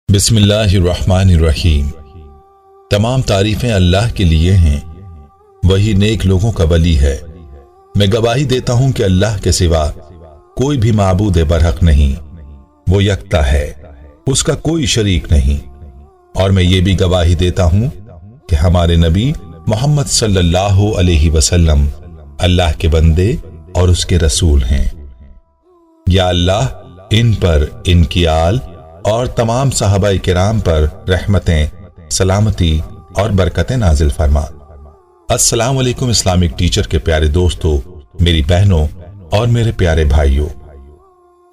बिस्मिल्लाहिर्रहमानिर्रहीम। तमाम तारीफें अल्लाह के लिए हैं, वही नेक लोगों का वली है। मैं गवाही देता हूं कि अल्लाह के सिवा कोई भी माबूद बरहक नहीं, वो यकता है, उसका कोई शरीक नहीं। और मैं ये भी गवाही देता हूं कि हमारे नबी मोहम्मद सल्लल्लाहु अलैहि वसल्लम अल्लाह के बंदे और उसके रसूल हैं। या अल्लाह इन पर, इनकी आल और तमाम सहाबा किराम पर रहमतें, सलामती और बरकतें नाजिल फरमा। अस्सलाम वालेकुम इस्लामिक टीचर के प्यारे दोस्तों, मेरी बहनों और मेरे प्यारे भाइयों।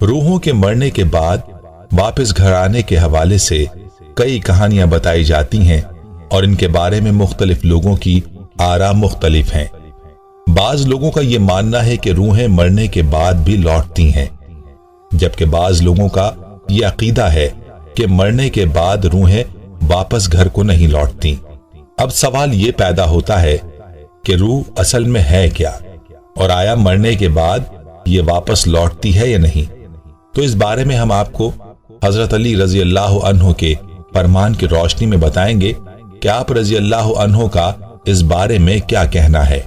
रूहों के मरने के बाद वापस घर आने के हवाले से कई कहानियां बताई जाती हैं और इनके बारे में मुख्तलिफ लोगों की आरा मुख्तलिफ हैं। बाज लोगों का यह मानना है कि रूहें मरने के बाद भी लौटती हैं, जबकि बाज लोगों का यह अकीदा है कि मरने के बाद रूहें वापस घर को नहीं लौटती। अब सवाल ये पैदा होता है कि रूह असल में है क्या, और आया मरने के बाद ये वापस लौटती है या नहीं। तो इस बारे में हम आपको हजरत अली रजी अल्लाह अन्हु के फरमान की रोशनी में बताएंगे कि आप रजी अल्लाह अन्हु का इस बारे में क्या कहना है।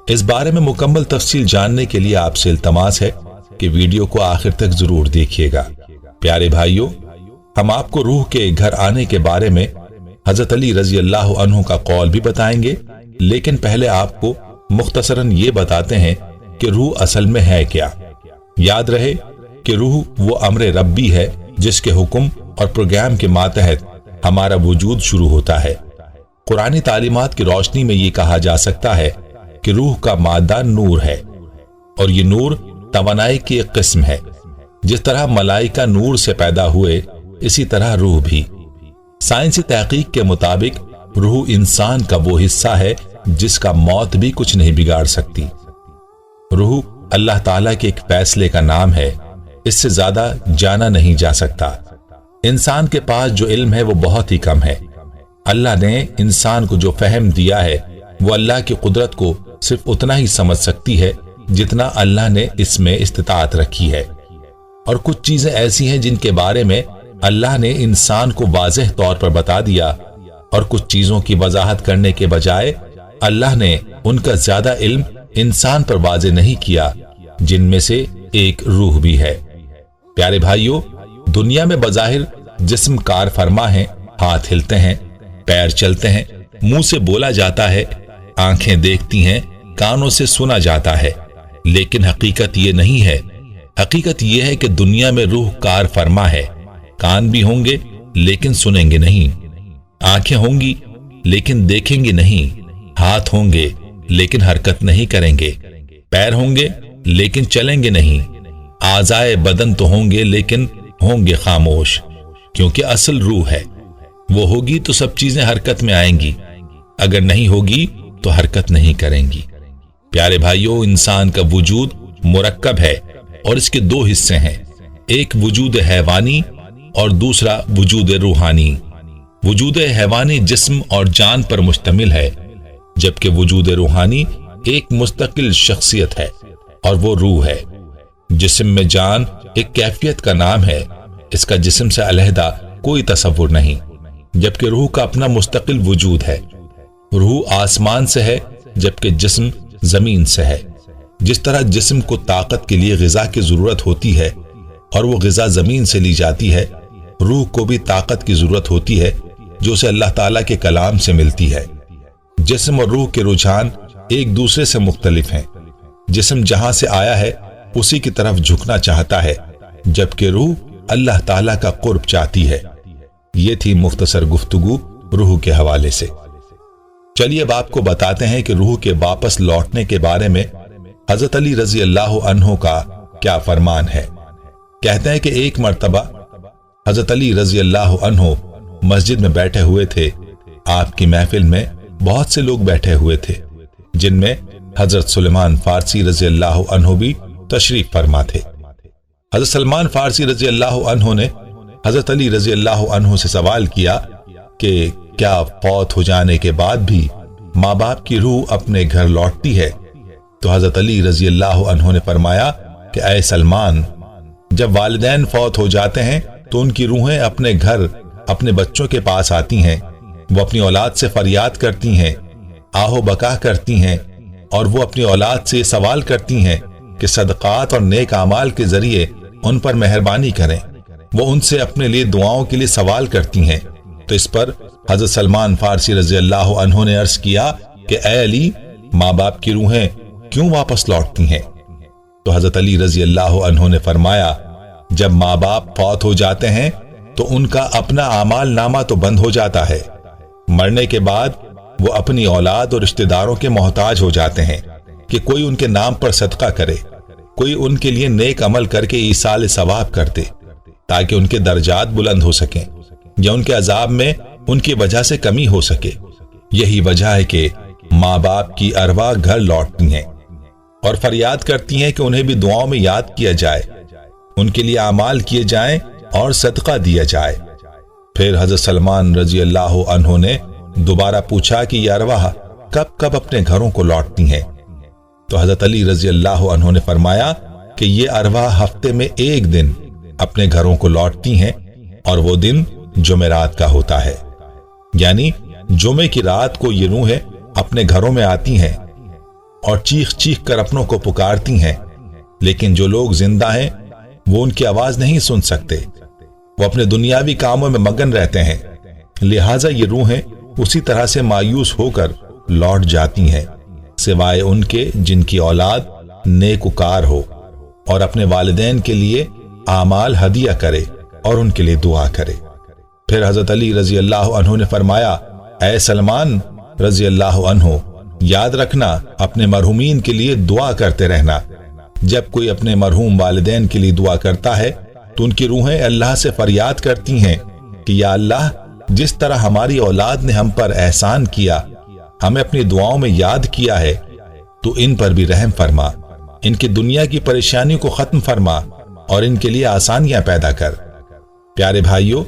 इस बारे में मुकम्मल तफसील जानने के लिए आपसे इल्तमास है कि वीडियो को आखिर तक जरूर देखिएगा। प्यारे भाइयों, हम आपको रूह के घर आने के बारे में हजरत अली रजी अल्लाह अन्हु का कौल भी बताएंगे, लेकिन पहले आपको मुख्तसरन ये बताते हैं कि रूह असल में है क्या। याद रहे कि रूह वो अम्र रब्बी है जिसके हुक्म और प्रोग्राम के मातहत हमारा वजूद शुरू होता है। कुरानी तालीमात की रोशनी में ये कहा जा सकता है कि रूह का मादा नूर है, और ये नूर तवानाई की एक किस्म है। जिस तरह मलाइका नूर से पैदा हुए, इसी तरह रूह भी। साइंसी तहकीक के मुताबिक रूह इंसान का वो हिस्सा है जिसका मौत भी कुछ नहीं बिगाड़ सकती। रूह अल्लाह ताला के एक फैसले का नाम है, इससे ज्यादा जाना नहीं जा सकता। इंसान के पास जो इल्म है वो बहुत ही कम है। अल्लाह ने इंसान को जो फहम दिया है वो अल्लाह की कुदरत को सिर्फ उतना ही समझ सकती है जितना अल्लाह ने इसमें इस्तिताअत रखी है। और कुछ चीजें ऐसी हैं जिनके बारे में अल्लाह ने इंसान को वाज़ेह तौर पर बता दिया, और कुछ चीजों की वजाहत करने के बजाय अल्लाह ने उनका ज्यादा इल्म इंसान पर वाज़ेह नहीं किया, जिनमें से एक रूह भी है। प्यारे भाइयों, दुनिया में बज़ाहिर जिस्म कार फरमा है, हाथ हिलते हैं, पैर चलते हैं, मुंह से बोला जाता है, आंखें देखती हैं, कानों से सुना जाता है, लेकिन हकीकत ये नहीं है। हकीकत यह है कि दुनिया में रूह कार फरमा है। कान भी होंगे लेकिन सुनेंगे नहीं, आंखें होंगी लेकिन देखेंगे नहीं, हाथ होंगे लेकिन हरकत नहीं करेंगे, पैर होंगे लेकिन चलेंगे नहीं, आज़ाए बदन तो होंगे लेकिन होंगे खामोश, क्योंकि असल रूह है। वो होगी तो सब चीजें हरकत में आएंगी, अगर नहीं होगी तो हरकत नहीं करेंगी। प्यारे भाइयों, इंसान का वजूद मुरक्कब है और इसके दो हिस्से हैं, एक वजूद हैवानी और दूसरा वजूद रूहानी। वजूद हैवानी जिस्म और जान पर मुश्तमिल है, जबकि वजूद रूहानी एक मुस्तकिल शख्सियत है और वो रूह है। जिस्म में जान एक कैफियत का नाम है, इसका जिस्म से अलहदा कोई तसव्वुर नहीं, जबकि रूह का अपना मुस्तकिल वजूद है। रूह आसमान से है जबकि जिस्म जमीन से है। जिस तरह जिस्म को ताकत के लिए गिजा की जरूरत होती है और वो गिजा जमीन से ली जाती है, रूह को भी ताकत की जरूरत होती है जो उसे अल्लाह ताला के कलाम से मिलती है। जिस्म और रूह के रुझान एक दूसरे से मुख्तलिफ हैं। जिस्म जहां से आया है उसी की तरफ झुकना चाहता है, जबकि रूह अल्लाह ताला का कुर्ब चाहती है। ये थी मुख्तसर गुफ्तगू रूह के हवाले से। चलिए अब आपको बताते हैं कि रूह के वापस लौटने के बारे में हजरत अली रजी अल्लाह अन्हु का क्या फरमान है। कहते हैं कि एक मर्तबा हजरत अली रजी अल्लाह अन्हु मस्जिद में बैठे हुए थे। आपकी महफिल में बहुत से लोग बैठे हुए थे, जिनमें हजरत सुलेमान फारसी रजी अल्लाह अन्हु भी तशरीफ फरमा थे। हजरत सलमान फारसी रजी अल्लाह अन्हु ने हजरत अली रजी अल्लाह अन्हु से सवाल किया कि क्या फौत हो जाने के बाद भी माँ बाप की रूह अपने घर लौटती है। तो हजरत अली रजी अल्लाह अन्हु ने फरमाया कि ऐ सलमान, जब वालिदैन फौत हो जाते हैं तो उनकी रूहें अपने घर अपने बच्चों के पास आती हैं, वो अपनी औलाद से फरियाद करती हैं, आहो बका करती हैं, और वो अपनी औलाद से सवाल करती हैं कि सदक़ात और नेक आमाल के जरिए उन पर मेहरबानी करें। वो उनसे अपने लिए दुआओं के लिए सवाल करती हैं। तो इस पर हजरत सलमान फारसी रज़ी अल्लाह अन्हु ने अर्ज किया कि ऐ अली, माँ बाप की रूहें क्यों वापस लौटती हैं? तो हजरत अली रज़ी अल्लाह अन्हु ने फरमाया, जब माँ बाप फौत हो जाते हैं तो उनका अपना आमाल नामा तो बंद हो जाता है। मरने के बाद वो अपनी औलाद और रिश्तेदारों के मोहताज हो जाते हैं कि कोई उनके नाम पर सदका करे, कोई उनके लिए नेक अमल करके ईसाल सवाब कर दे, ताकि उनके दर्जात बुलंद हो सकें या उनके अजाब में उनकी वजह से कमी हो सके। यही वजह है कि माँ बाप की अरवा घर लौटती हैं और फरियाद करती हैं कि उन्हें भी दुआओं में याद किया जाए, उनके लिए अमाल किए जाएं और सदका दिया जाए। फिर हजरत सलमान रजी अल्लाह अन्हु ने दोबारा पूछा कि ये अरवाह कब कब अपने घरों को लौटती हैं? तो हजरत अली रजी अल्लाह अन्हु ने फरमाया कि ये अरवाह हफ्ते में एक दिन अपने घरों को लौटती हैं और वो दिन जुमेरात का होता है, यानी जुमे की रात को ये रूहें अपने घरों में आती हैं और चीख चीख कर अपनों को पुकारती हैं, लेकिन जो लोग जिंदा हैं वो उनकी आवाज नहीं सुन सकते। वो अपने दुनियावी कामों में मगन रहते हैं, लिहाजा ये रूहें उसी तरह से मायूस होकर लौट जाती हैं, सिवाय उनके जिनकी औलाद नेकुकार हो और अपने वालिदैन के लिए आमाल हदिया करे और उनके लिए दुआ करे। फिर हजरत अली रजी अल्लाह अन्हु ने फरमाया, ऐ सलमान रजी अल्लाह अन्हु, याद रखना, अपने मरहूमीन के लिए दुआ करते रहना। जब कोई अपने मरहूम वालिदैन के लिए दुआ करता है तो उनकी रूहें अल्लाह से फरियाद करती हैं कि या अल्लाह, जिस तरह हमारी औलाद ने हम पर एहसान किया, हमें अपनी दुआओं में याद किया है, तो इन पर भी रहम फरमा, इनकी दुनिया की परेशानी को खत्म फरमा और इनके लिए आसानियां पैदा कर। प्यारे भाइयों,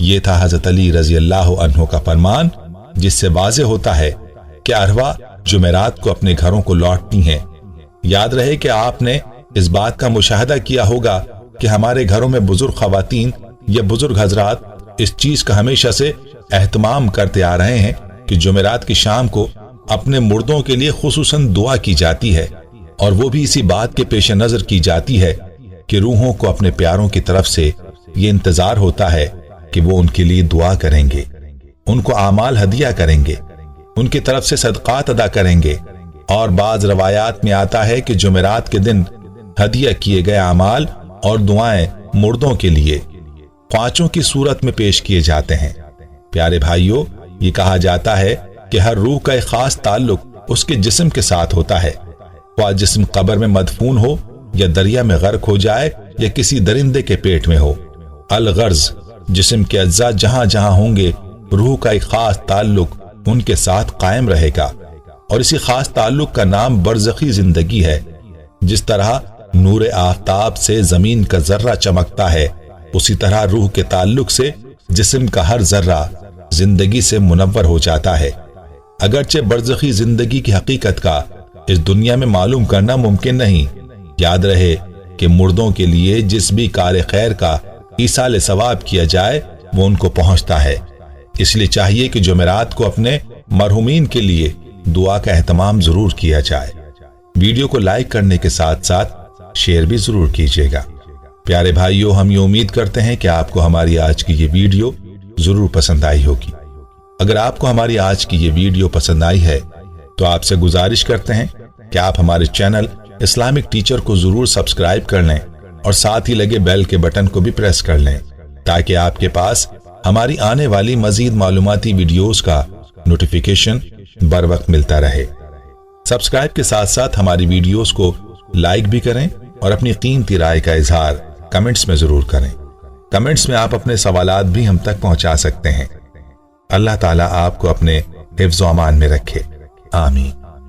ये था हजरत अली रजी अल्लाह अन्हु का फरमान, जिससे वाज़ेह होता है कि अरवा जुमेरात को अपने घरों को लौटती हैं। याद रहे कि आपने इस बात का मुशाहदा किया होगा कि हमारे घरों में बुजुर्ग खवातीन या बुजुर्ग हजरात इस चीज का हमेशा से एहतमाम करते आ रहे हैं कि जुमेरात की शाम को अपने मुर्दों के लिए खुसूसन दुआ की जाती है, और वो भी इसी बात के पेश नजर की जाती है कि रूहों को अपने प्यारों की तरफ से ये इंतजार होता है कि वो उनके लिए दुआ करेंगे, उनको आमाल हदिया करेंगे, उनकी तरफ से सदकात अदा करेंगे। और बाज रवायात में आता है कि जुमेरात के दिन हदिया किए गए आमाल और दुआएं मुर्दों के लिए ख्वाचों की सूरत में पेश किए जाते हैं। प्यारे भाइयों, ये कहा जाता है कि हर रूह का एक खास ताल्लुक उसके जिस्म के साथ होता है, वह जिस्म कब्र में मदफून हो या दरिया में गर्क हो जाए या किसी दरिंदे के पेट में हो। अल-गर्ज, जिस्म के अज्जा जहां जहां होंगे, रूह का एक खास ताल्लुक उनके साथ कायम रहेगा, और इसी खास ताल्लुक का नाम बरज़खी जिंदगी है। जिस तरह नूर आफताब से जमीन का जर्रा चमकता है, उसी तरह रूह के ताल्लुक से जिस्म का हर जर्रा जिंदगी से मुनव्वर हो जाता है। अगरचे बरज़खी जिंदगी की हकीकत का इस दुनिया में मालूम करना मुमकिन नहीं, याद रहे कि मुर्दों के लिए जिस भी कार खैर का ईसाल सवाब किया जाए वो उनको पहुंचता है। इसलिए चाहिए कि जुमेरात को अपने मरहूमीन के लिए दुआ का एहतमाम जरूर किया जाए। वीडियो को लाइक करने के साथ साथ शेयर भी जरूर कीजिएगा। प्यारे भाइयों, हम ये उम्मीद करते हैं कि आपको हमारी आज की ये वीडियो जरूर पसंद आई होगी। अगर आपको हमारी आज की ये वीडियो पसंद आई है तो आपसे गुजारिश करते हैं कि आप हमारे चैनल इस्लामिक टीचर को जरूर सब्सक्राइब कर लें और साथ ही लगे बेल के बटन को भी प्रेस कर लें, ताकि आपके पास हमारी आने वाली मजीद मालूमाती वीडियोस का नोटिफिकेशन बर वक्त मिलता रहे। सब्सक्राइब के साथ साथ हमारी वीडियोस को लाइक भी करें और अपनी कीमती राय का इजहार कमेंट्स में जरूर करें। कमेंट्स में आप अपने सवालात भी हम तक पहुंचा सकते हैं। अल्लाह ताला आपको अपने हिफ्ज़ व अमान में रखे। आमीन।